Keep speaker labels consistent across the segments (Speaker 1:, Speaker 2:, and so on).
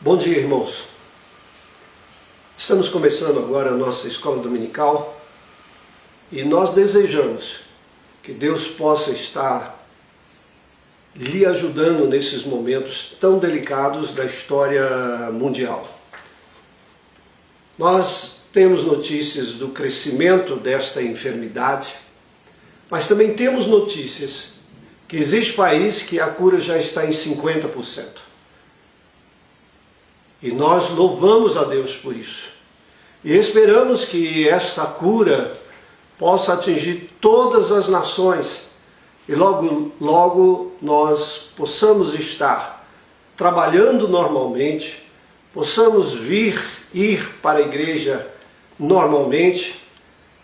Speaker 1: Bom dia, irmãos. Estamos começando agora a nossa escola dominical e nós desejamos que Deus possa estar lhe ajudando nesses momentos tão delicados da história mundial. Nós temos notícias do crescimento desta enfermidade, mas também temos notícias que existe país que a cura já está em 50%. E nós louvamos a Deus por isso. E esperamos que esta cura possa atingir todas as nações e logo, logo nós possamos estar trabalhando normalmente, possamos ir para a igreja normalmente,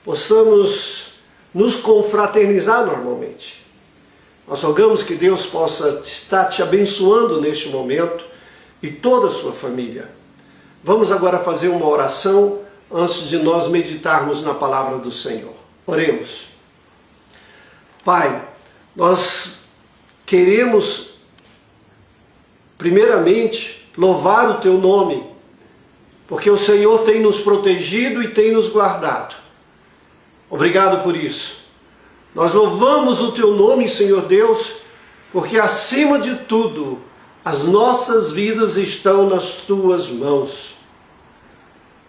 Speaker 1: possamos nos confraternizar normalmente. Nós rogamos que Deus possa estar te abençoando neste momento e toda a sua família. Vamos agora fazer uma oração antes de nós meditarmos na palavra do Senhor. Oremos. Pai, nós queremos primeiramente louvar o Teu nome, porque o Senhor tem nos protegido e tem nos guardado. Obrigado por isso. Nós louvamos o Teu nome, Senhor Deus, porque acima de tudo, as nossas vidas estão nas Tuas mãos.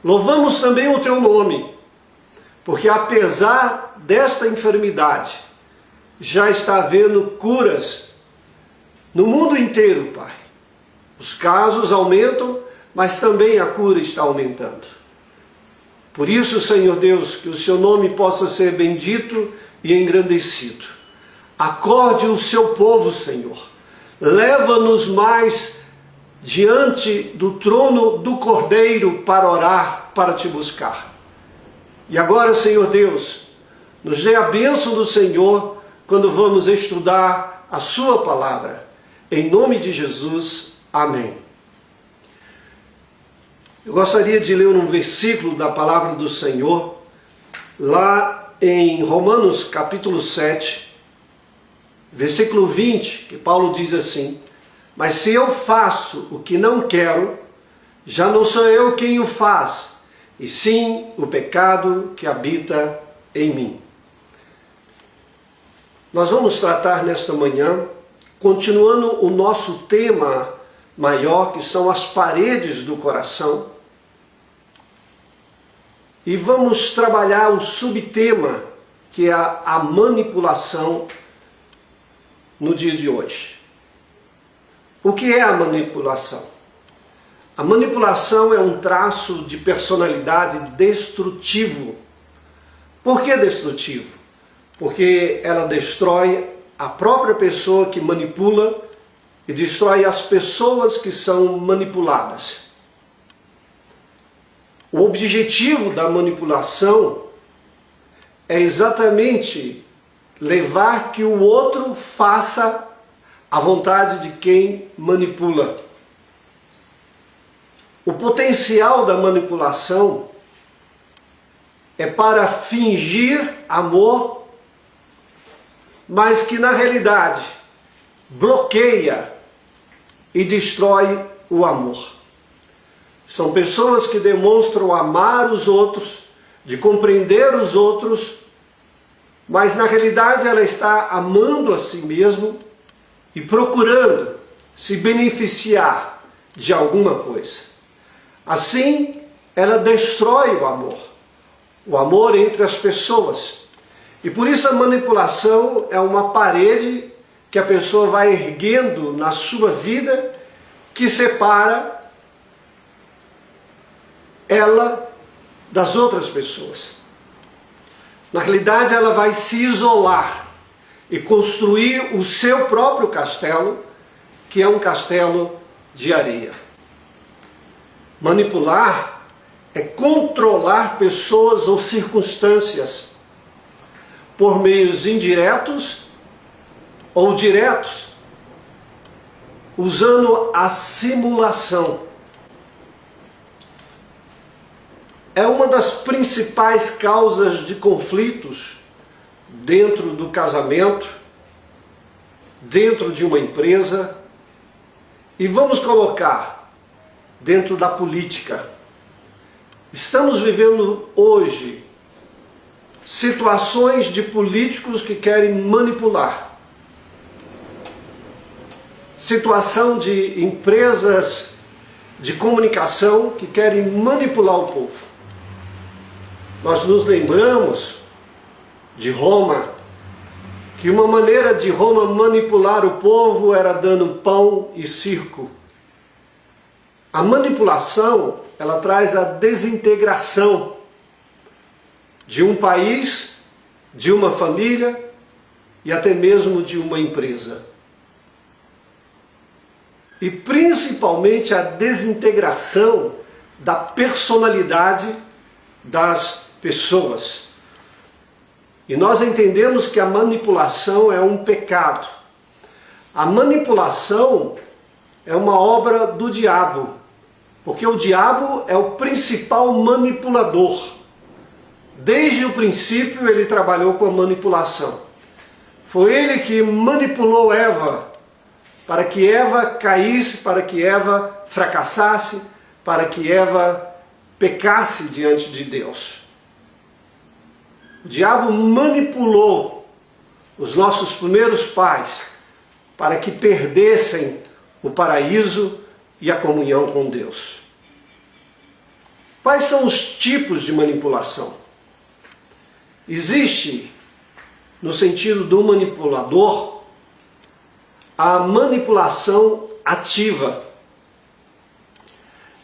Speaker 1: Louvamos também o Teu nome, porque apesar desta enfermidade, já está havendo curas no mundo inteiro, Pai. Os casos aumentam, mas também a cura está aumentando. Por isso, Senhor Deus, que o Seu nome possa ser bendito e engrandecido. Acorde o Seu povo, Senhor. Leva-nos mais diante do trono do Cordeiro para orar, para Te buscar. E agora, Senhor Deus, nos dê a bênção do Senhor quando vamos estudar a Sua palavra. Em nome de Jesus, amém. Eu gostaria de ler um versículo da palavra do Senhor, lá em Romanos capítulo 7, versículo 20, que Paulo diz assim: mas se eu faço o que não quero, já não sou eu quem o faz, e sim o pecado que habita em mim. Nós vamos tratar nesta manhã, continuando o nosso tema maior, que são as paredes do coração, e vamos trabalhar o subtema, que é a manipulação no dia de hoje. O que é a manipulação? A manipulação é um traço de personalidade destrutivo. Por que destrutivo? Porque ela destrói a própria pessoa que manipula e destrói as pessoas que são manipuladas. O objetivo da manipulação é exatamente levar que o outro faça a vontade de quem manipula. O potencial da manipulação é para fingir amor, mas que na realidade bloqueia e destrói o amor. São pessoas que demonstram amar os outros, de compreender os outros, mas na realidade ela está amando a si mesma e procurando se beneficiar de alguma coisa. Assim, ela destrói o amor entre as pessoas. E por isso a manipulação é uma parede que a pessoa vai erguendo na sua vida, que separa ela das outras pessoas. Na realidade, ela vai se isolar e construir o seu próprio castelo, que é um castelo de areia. Manipular é controlar pessoas ou circunstâncias por meios indiretos ou diretos, usando a simulação. É uma das principais causas de conflitos dentro do casamento, dentro de uma empresa, e vamos colocar dentro da política. Estamos vivendo hoje situações de políticos que querem manipular. Situação de empresas de comunicação que querem manipular o povo. Nós nos lembramos de Roma, que uma maneira de Roma manipular o povo era dando pão e circo. A manipulação, ela traz a desintegração de um país, de uma família e até mesmo de uma empresa. E principalmente a desintegração da personalidade das pessoas. E nós entendemos que a manipulação é um pecado. A manipulação é uma obra do diabo, porque o diabo é o principal manipulador. Desde o princípio ele trabalhou com a manipulação. Foi ele que manipulou Eva, para que Eva caísse, para que Eva fracassasse, para que Eva pecasse diante de Deus. O diabo manipulou os nossos primeiros pais para que perdessem o paraíso e a comunhão com Deus. Quais são os tipos de manipulação? Existe, no sentido do manipulador, a manipulação ativa.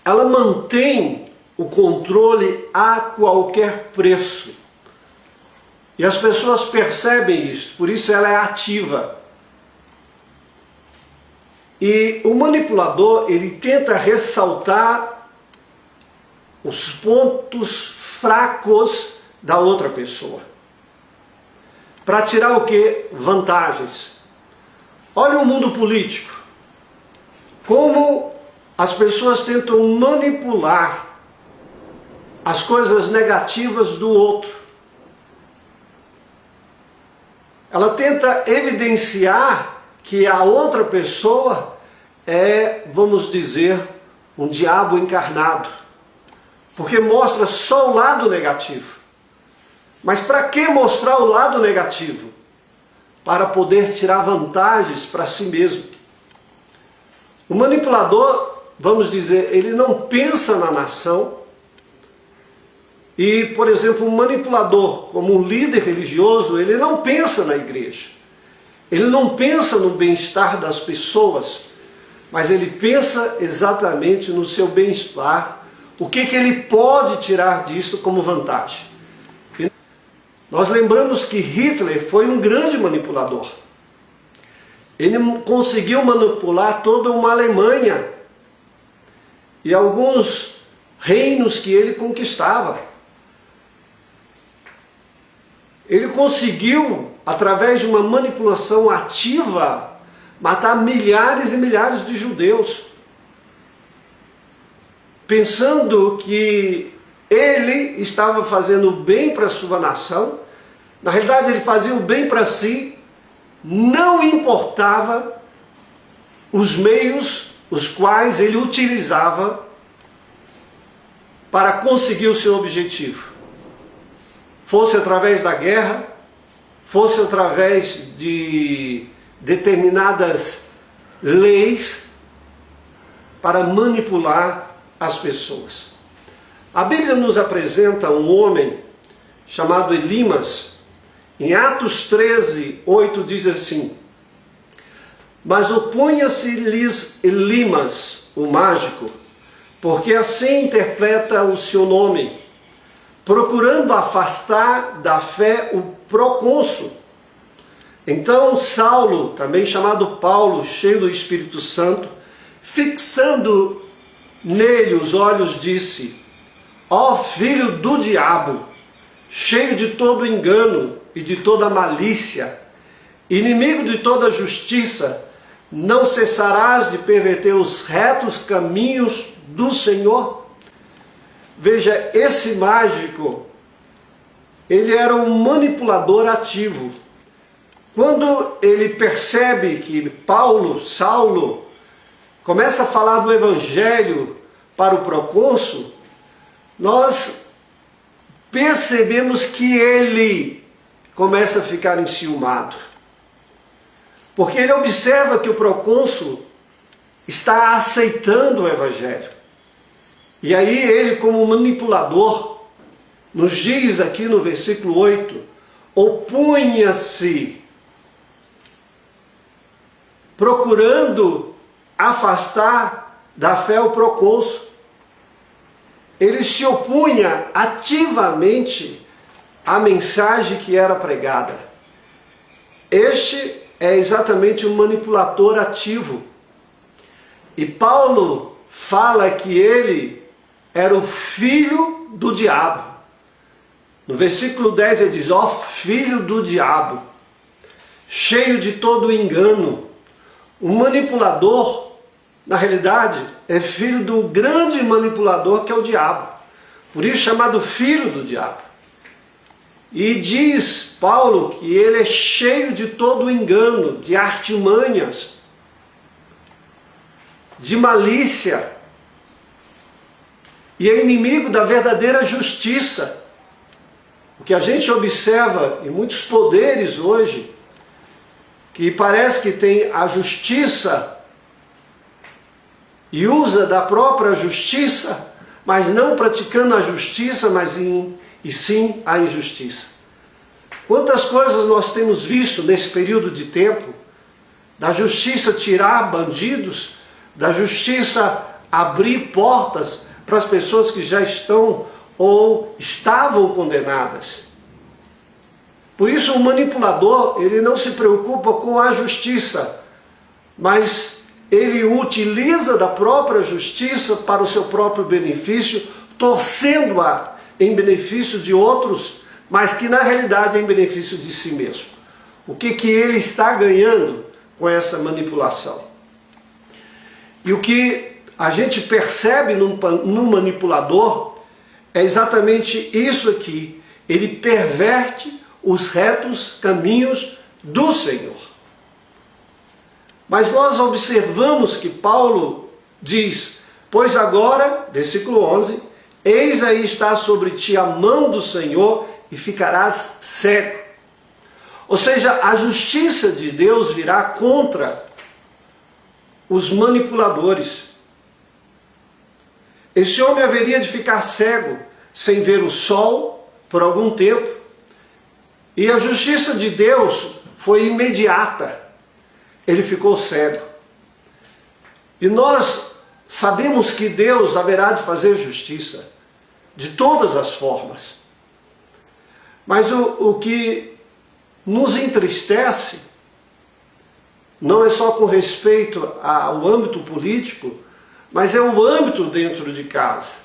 Speaker 1: Ela mantém o controle a qualquer preço. E as pessoas percebem isso, por isso ela é ativa. E o manipulador, ele tenta ressaltar os pontos fracos da outra pessoa. Para tirar o quê? Vantagens. Olha o mundo político. Como as pessoas tentam manipular as coisas negativas do outro. Ela tenta evidenciar que a outra pessoa é, vamos dizer, um diabo encarnado. Porque mostra só o lado negativo. Mas para que mostrar o lado negativo? Para poder tirar vantagens para si mesmo. O manipulador, vamos dizer, ele não pensa na nação. E, por exemplo, um manipulador, como um líder religioso, ele não pensa na igreja. Ele não pensa no bem-estar das pessoas, mas ele pensa exatamente no seu bem-estar, o que ele pode tirar disso como vantagem. E nós lembramos que Hitler foi um grande manipulador. Ele conseguiu manipular toda uma Alemanha e alguns reinos que ele conquistava. Ele conseguiu, através de uma manipulação ativa, matar milhares e milhares de judeus, pensando que ele estava fazendo o bem para a sua nação. Na realidade, ele fazia o bem para si, não importava os meios os quais ele utilizava para conseguir o seu objetivo. Fosse através da guerra, fosse através de determinadas leis para manipular as pessoas. A Bíblia nos apresenta um homem chamado Elimas. Em Atos 13, 8 diz assim: mas opunha-se-lhes Elimas, o mágico, porque assim interpreta o seu nome, procurando afastar da fé o procônsul. Então Saulo, também chamado Paulo, cheio do Espírito Santo, fixando nele os olhos, disse: ó filho do diabo, cheio de todo engano e de toda malícia, inimigo de toda justiça, não cessarás de perverter os retos caminhos do Senhor? Veja, esse mágico, ele era um manipulador ativo. Quando ele percebe que Saulo, começa a falar do Evangelho para o procônsul, nós percebemos que ele começa a ficar enciumado. Porque ele observa que o procônsul está aceitando o evangelho. E aí ele, como manipulador, nos diz aqui no versículo 8, opunha-se, procurando afastar da fé o procônsul. Ele se opunha ativamente à mensagem que era pregada. Este é exatamente um manipulador ativo. E Paulo fala que ele era o filho do diabo. No versículo 10 ele diz, ó filho do diabo, cheio de todo engano. O manipulador, na realidade, é filho do grande manipulador que é o diabo. Por isso chamado filho do diabo. E diz Paulo que ele é cheio de todo engano, de artimanhas, de malícia, e é inimigo da verdadeira justiça. O que a gente observa em muitos poderes hoje, que parece que tem a justiça e usa da própria justiça, mas não praticando a justiça, e sim a injustiça. Quantas coisas nós temos visto nesse período de tempo, da justiça tirar bandidos, da justiça abrir portas para as pessoas que já estão ou estavam condenadas. Por isso o manipulador, ele não se preocupa com a justiça, mas ele utiliza da própria justiça para o seu próprio benefício, torcendo-a em benefício de outros, mas que na realidade é em benefício de si mesmo. O que ele está ganhando com essa manipulação? E o que a gente percebe num manipulador é exatamente isso aqui. Ele perverte os retos caminhos do Senhor. Mas nós observamos que Paulo diz, pois agora, versículo 11, eis aí está sobre ti a mão do Senhor e ficarás cego. Ou seja, a justiça de Deus virá contra os manipuladores. Esse homem haveria de ficar cego, sem ver o sol, por algum tempo. E a justiça de Deus foi imediata. Ele ficou cego. E nós sabemos que Deus haverá de fazer justiça, de todas as formas. Mas o que nos entristece, não é só com respeito ao âmbito político, mas é o âmbito dentro de casa,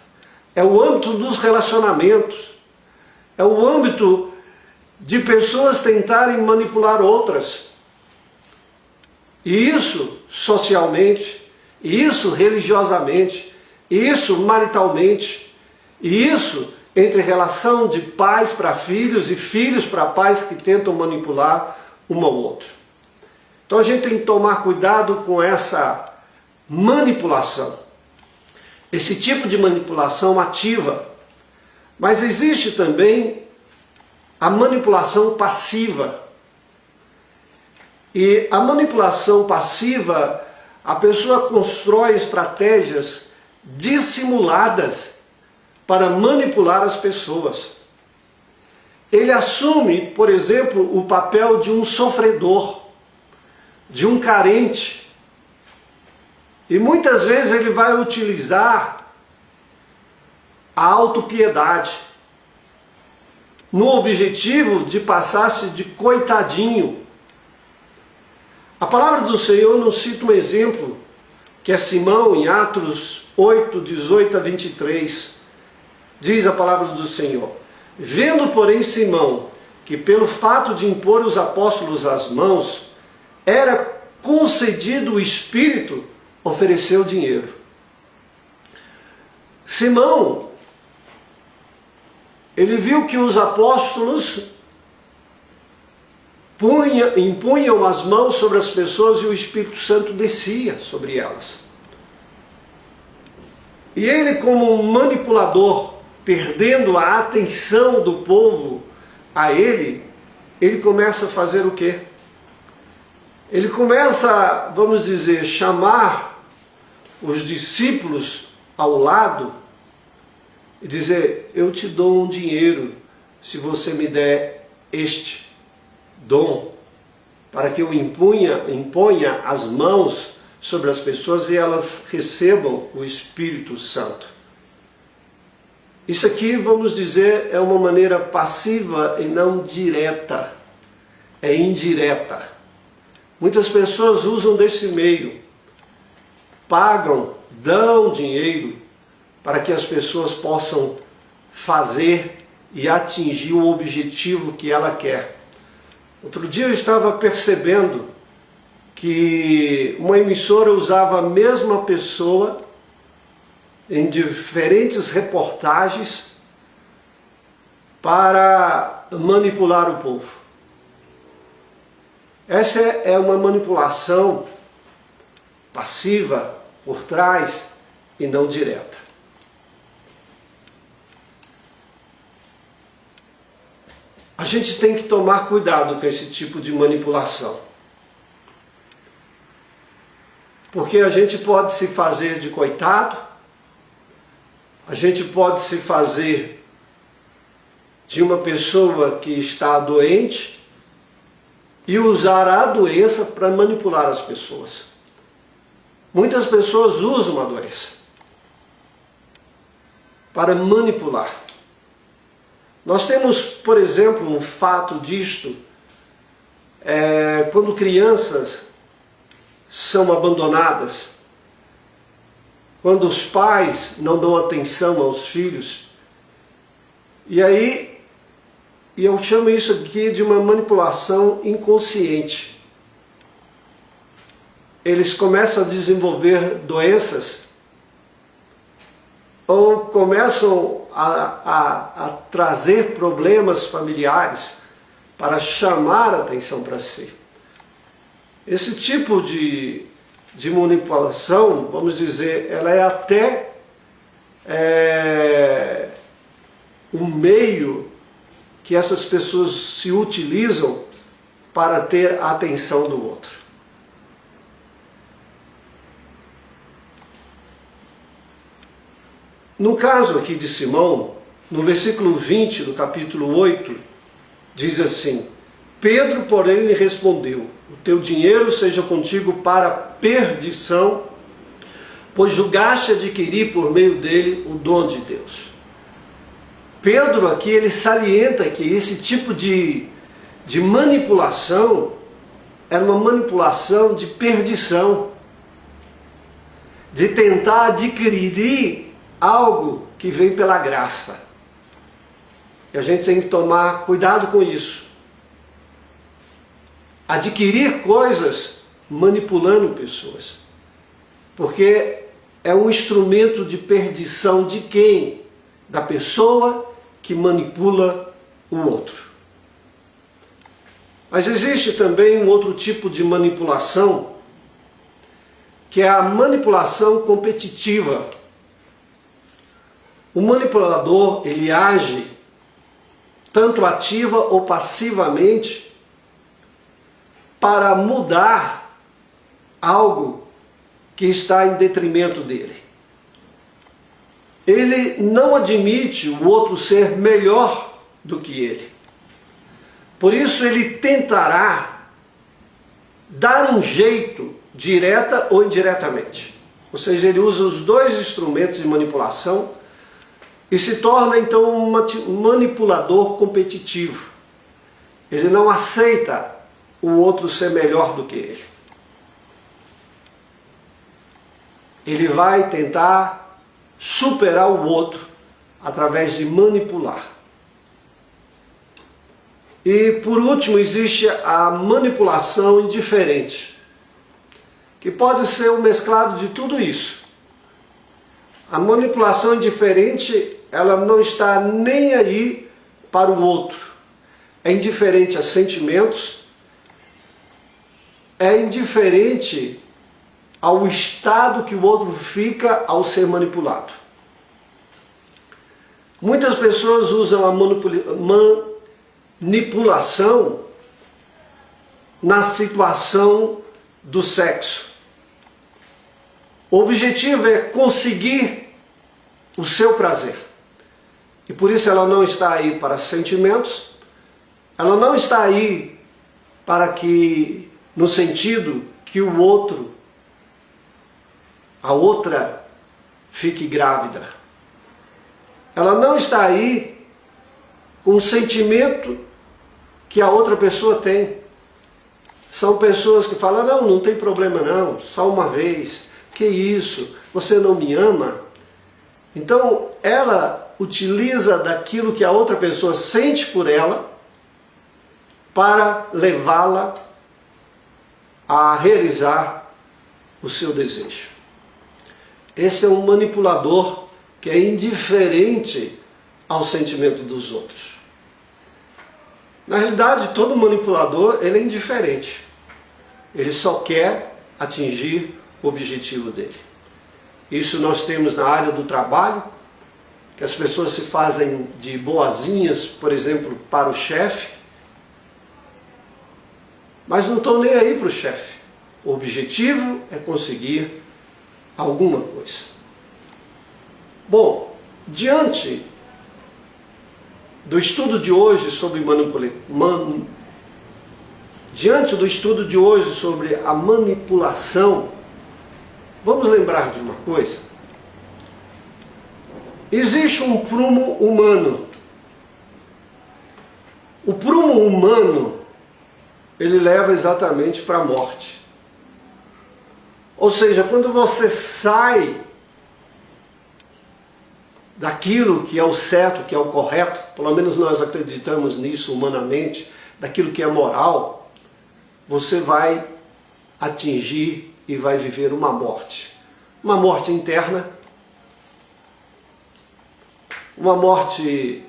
Speaker 1: é o âmbito dos relacionamentos, é o âmbito de pessoas tentarem manipular outras. E isso socialmente, e isso religiosamente, e isso maritalmente, e isso entre relação de pais para filhos e filhos para pais que tentam manipular um ao outro. Então a gente tem que tomar cuidado com essa manipulação, esse tipo de manipulação ativa. Mas existe também a manipulação passiva. E a manipulação passiva, a pessoa constrói estratégias dissimuladas para manipular as pessoas. Ele assume, por exemplo, o papel de um sofredor, de um carente. E muitas vezes ele vai utilizar a autopiedade, no objetivo de passar-se de coitadinho. A palavra do Senhor nos cita um exemplo, que é Simão, em Atos 8, 18 a 23. Diz a palavra do Senhor: vendo, porém, Simão, que pelo fato de impor os apóstolos as mãos, era concedido o Espírito, ofereceu dinheiro. Simão, ele viu que os apóstolos impunham as mãos sobre as pessoas e o Espírito Santo descia sobre elas. E ele, como um manipulador, perdendo a atenção do povo a ele começa a fazer o quê? Ele começa, vamos dizer, chamar os discípulos ao lado e dizer: eu te dou um dinheiro se você me der este dom, para que eu imponha as mãos sobre as pessoas e elas recebam o Espírito Santo. Isso aqui, vamos dizer, é uma maneira passiva e não direta, é indireta. Muitas pessoas usam desse meio, pagam, dão dinheiro para que as pessoas possam fazer e atingir o objetivo que ela quer. Outro dia eu estava percebendo que uma emissora usava a mesma pessoa em diferentes reportagens para manipular o povo. Essa é uma manipulação passiva, por trás, e não direta. A gente tem que tomar cuidado com esse tipo de manipulação. Porque a gente pode se fazer de coitado, a gente pode se fazer de uma pessoa que está doente e usar a doença para manipular as pessoas. Muitas pessoas usam a doença para manipular. Nós temos, por exemplo, um fato disto, quando crianças são abandonadas, quando os pais não dão atenção aos filhos, e aí eu chamo isso aqui de uma manipulação inconsciente. Eles começam a desenvolver doenças ou começam a trazer problemas familiares para chamar a atenção para si. Esse tipo de manipulação, vamos dizer, ela é até um meio que essas pessoas se utilizam para ter a atenção do outro. No caso aqui de Simão, no versículo 20 do capítulo 8, diz assim: Pedro, porém, lhe respondeu: o teu dinheiro seja contigo para perdição, pois julgaste adquirir por meio dele o dom de Deus. Pedro aqui, ele salienta que esse tipo de manipulação era uma manipulação de perdição, de tentar adquirir algo que vem pela graça. E a gente tem que tomar cuidado com isso. Adquirir coisas manipulando pessoas. Porque é um instrumento de perdição de quem? Da pessoa que manipula o outro. Mas existe também um outro tipo de manipulação, que é a manipulação competitiva. O manipulador, ele age tanto ativa ou passivamente para mudar algo que está em detrimento dele. Ele não admite o outro ser melhor do que ele. Por isso ele tentará dar um jeito, direta ou indiretamente. Ou seja, ele usa os dois instrumentos de manipulação e se torna então um manipulador competitivo. Ele não aceita o outro ser melhor do que ele. Ele vai tentar superar o outro através de manipular. E por último existe a manipulação indiferente, que pode ser um mesclado de tudo isso. A manipulação indiferente, ela não está nem aí para o outro. É indiferente a sentimentos, é indiferente ao estado que o outro fica ao ser manipulado. Muitas pessoas usam a manipulação na situação do sexo. O objetivo é conseguir o seu prazer. E por isso ela não está aí para sentimentos, ela não está aí para que, no sentido que o outro, a outra, fique grávida. Ela não está aí com o sentimento que a outra pessoa tem. São pessoas que falam, não, não tem problema não, só uma vez, que isso, você não me ama? Então ela utiliza daquilo que a outra pessoa sente por ela para levá-la a realizar o seu desejo. Esse é um manipulador que é indiferente ao sentimento dos outros. Na realidade, todo manipulador ele é indiferente. Ele só quer atingir o objetivo dele. Isso nós temos na área do trabalho, que as pessoas se fazem de boazinhas, por exemplo, para o chefe, mas não estão nem aí para o chefe. O objetivo é conseguir alguma coisa. Bom, diante do estudo de hoje sobre a manipulação, vamos lembrar de uma coisa. Existe um prumo humano. O prumo humano, ele leva exatamente para a morte. Ou seja, quando você sai daquilo que é o certo, que é o correto, pelo menos nós acreditamos nisso humanamente, daquilo que é moral, você vai atingir e vai viver uma morte. Uma morte interna, uma morte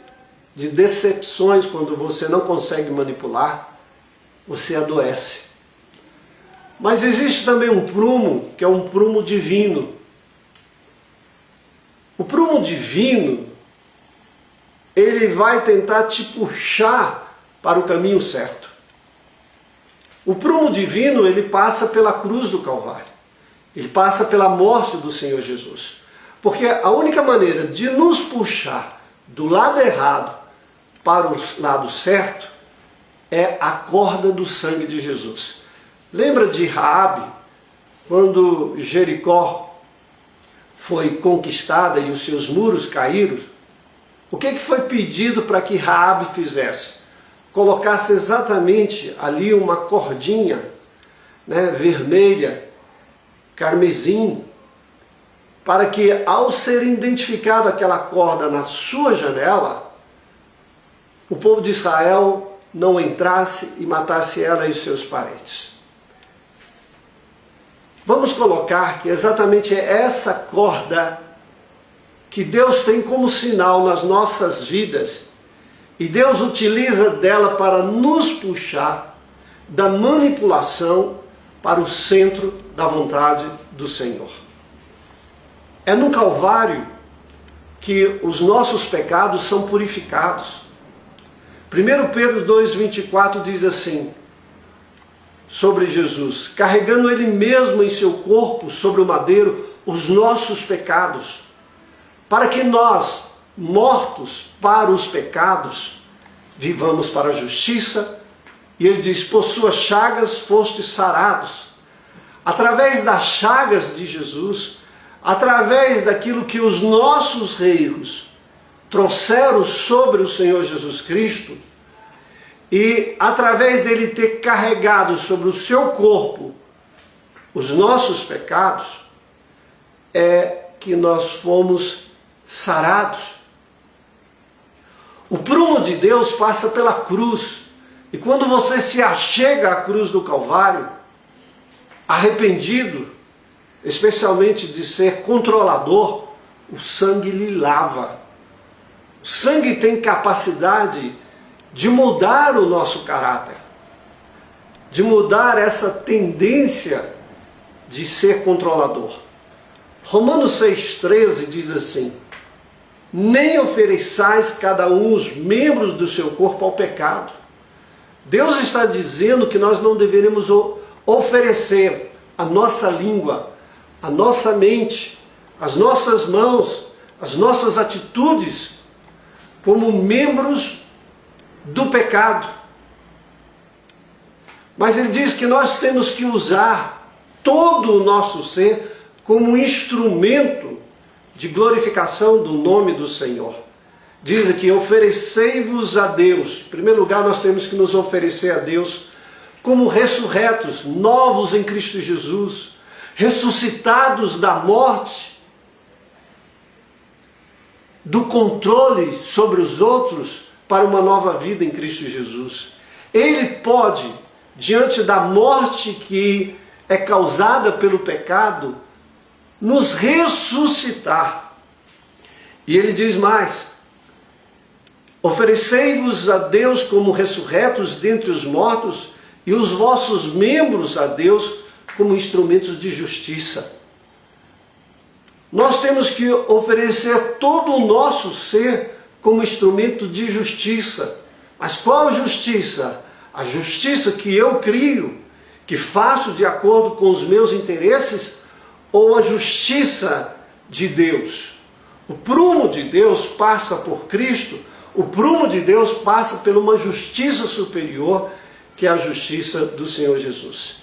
Speaker 1: de decepções quando você não consegue manipular, você adoece. Mas existe também um prumo, que é um prumo divino. O prumo divino, ele vai tentar te puxar para o caminho certo. O prumo divino, ele passa pela cruz do Calvário. Ele passa pela morte do Senhor Jesus. Porque a única maneira de nos puxar do lado errado para o lado certo é a corda do sangue de Jesus. Lembra de Raabe, quando Jericó foi conquistada e os seus muros caíram? O que foi pedido para que Raabe fizesse? Colocasse exatamente ali uma cordinha, vermelha, carmesim, para que ao ser identificado aquela corda na sua janela, o povo de Israel não entrasse e matasse ela e seus parentes. Vamos colocar que exatamente é essa corda que Deus tem como sinal nas nossas vidas, e Deus utiliza dela para nos puxar da manipulação para o centro da vontade do Senhor. É no Calvário que os nossos pecados são purificados. 1 Pedro 2,24 diz assim, sobre Jesus, carregando Ele mesmo em seu corpo sobre o madeiro os nossos pecados, para que nós, mortos para os pecados, vivamos para a justiça. E ele diz, por suas chagas fostes sarados. Através das chagas de Jesus, através daquilo que os nossos reis trouxeram sobre o Senhor Jesus Cristo, e através dele ter carregado sobre o seu corpo os nossos pecados, é que nós fomos sarados. O prumo de Deus passa pela cruz, e quando você se achega à cruz do Calvário, arrependido, especialmente de ser controlador, o sangue lhe lava. O sangue tem capacidade de mudar o nosso caráter, de mudar essa tendência de ser controlador. Romanos 6,13 diz assim, nem ofereçais cada um os membros do seu corpo ao pecado. Deus está dizendo que nós não deveremos oferecer a nossa língua, a nossa mente, as nossas mãos, as nossas atitudes como membros do pecado. Mas ele diz que nós temos que usar todo o nosso ser como instrumento de glorificação do nome do Senhor. Diz aqui, oferecei-vos a Deus. Em primeiro lugar, nós temos que nos oferecer a Deus como ressurretos, novos em Cristo Jesus, ressuscitados da morte, do controle sobre os outros, para uma nova vida em Cristo Jesus. Ele pode, diante da morte que é causada pelo pecado, nos ressuscitar. E ele diz mais, oferecei-vos a Deus como ressurretos dentre os mortos e os vossos membros a Deus como instrumentos de justiça. Nós temos que oferecer todo o nosso ser como instrumento de justiça. Mas qual justiça? A justiça que eu crio, que faço de acordo com os meus interesses, ou a justiça de Deus? O prumo de Deus passa por Cristo, o prumo de Deus passa por uma justiça superior, que é a justiça do Senhor Jesus.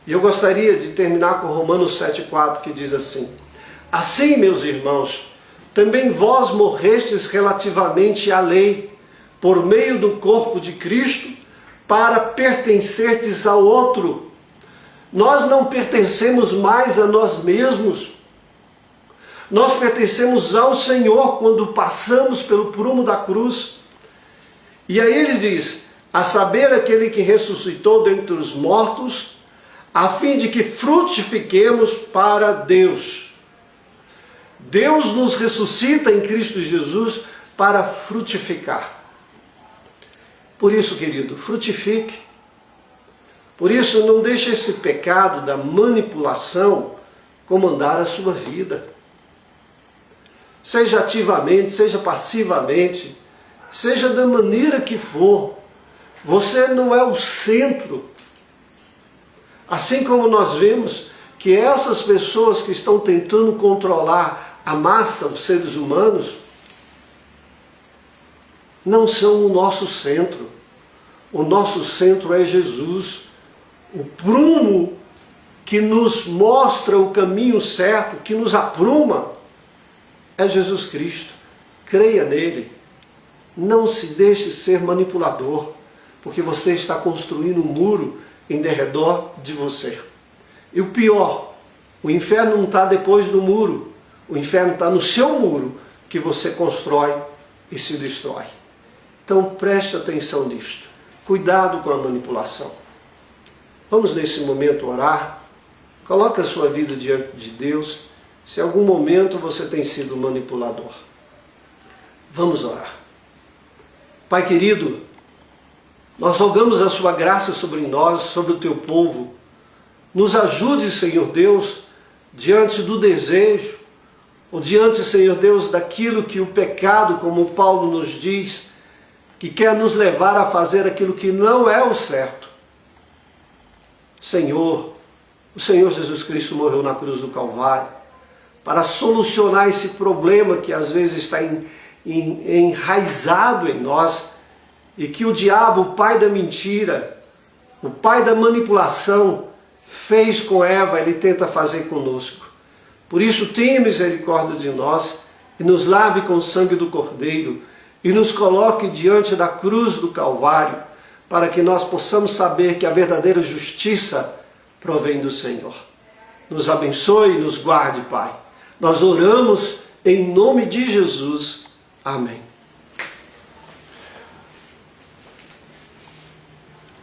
Speaker 1: E eu gostaria de terminar com Romanos 7,4, que diz assim: assim, meus irmãos, também vós morrestes relativamente à lei, por meio do corpo de Cristo, para pertencerdes ao outro. Nós não pertencemos mais a nós mesmos. Nós pertencemos ao Senhor quando passamos pelo prumo da cruz. E aí ele diz, a saber aquele que ressuscitou dentre os mortos, a fim de que frutifiquemos para Deus. Deus nos ressuscita em Cristo Jesus para frutificar. Por isso, querido, frutifique. Por isso, não deixe esse pecado da manipulação comandar a sua vida. Seja ativamente, seja passivamente, seja da maneira que for, você não é o centro. Assim como nós vemos que essas pessoas que estão tentando controlar a massa, os seres humanos, não são o nosso centro. O nosso centro é Jesus. O prumo que nos mostra o caminho certo, que nos apruma, é Jesus Cristo. Creia nele. Não se deixe ser manipulador, porque você está construindo um muro em derredor de você. E o pior, o inferno não está depois do muro. O inferno está no seu muro, que você constrói e se destrói. Então preste atenção nisto. Cuidado com a manipulação. Vamos nesse momento orar. Coloque a sua vida diante de Deus. Se em algum momento você tem sido manipulador. Vamos orar. Pai querido, nós rogamos a sua graça sobre nós, sobre o teu povo. Nos ajude, Senhor Deus, diante do desejo, ou diante, Senhor Deus, daquilo que o pecado, como Paulo nos diz, que quer nos levar a fazer aquilo que não é o certo. Senhor, o Senhor Jesus Cristo morreu na cruz do Calvário para solucionar esse problema que às vezes está enraizado em nós e que o diabo, o pai da mentira, o pai da manipulação, fez com Eva, ele tenta fazer conosco. Por isso tenha misericórdia de nós e nos lave com o sangue do Cordeiro e nos coloque diante da cruz do Calvário, para que nós possamos saber que a verdadeira justiça provém do Senhor. Nos abençoe e nos guarde, Pai. Nós oramos em nome de Jesus. Amém.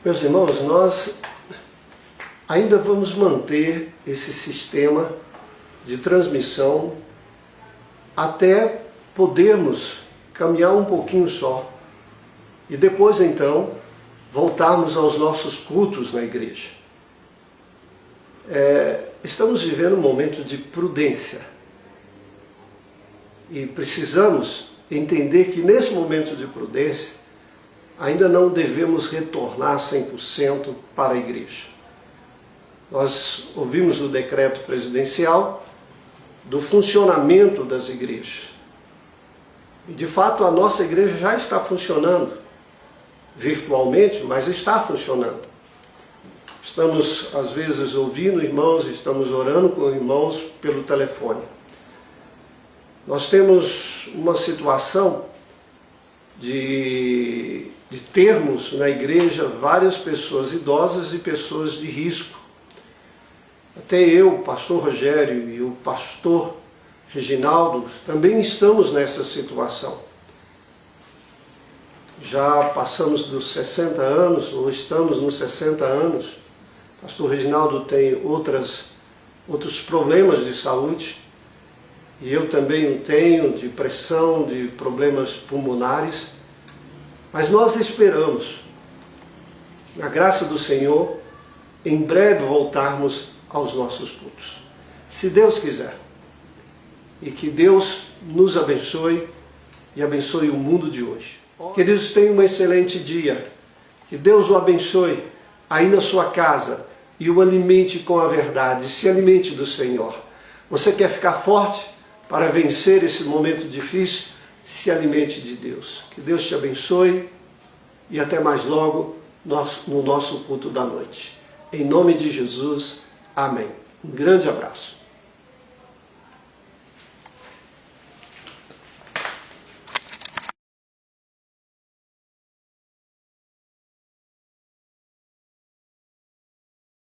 Speaker 1: Meus irmãos, nós ainda vamos manter esse sistema de transmissão até podermos caminhar um pouquinho só. E depois, então, voltarmos aos nossos cultos na igreja. Estamos vivendo um momento de prudência. E precisamos entender que nesse momento de prudência, ainda não devemos retornar 100% para a igreja. Nós ouvimos o decreto presidencial do funcionamento das igrejas. E de fato a nossa igreja já está funcionando, virtualmente, mas está funcionando. Estamos às vezes ouvindo irmãos, estamos orando com irmãos pelo telefone. Nós temos uma situação de termos na igreja várias pessoas idosas e pessoas de risco. Até eu, o pastor Rogério e o pastor Reginaldo também estamos nessa situação. Já passamos dos 60 anos, ou estamos nos 60 anos. O pastor Reginaldo tem outros problemas de saúde, e eu também tenho, de pressão, de problemas pulmonares. Mas nós esperamos, na graça do Senhor, em breve voltarmos aos nossos cultos. Se Deus quiser. E que Deus nos abençoe e abençoe o mundo de hoje. Queridos, tenham um excelente dia. Que Deus o abençoe aí na sua casa e o alimente com a verdade. Se alimente do Senhor. Você quer ficar forte para vencer esse momento difícil? Se alimente de Deus. Que Deus te abençoe e até mais logo no nosso culto da noite. Em nome de Jesus, amém. Um grande abraço.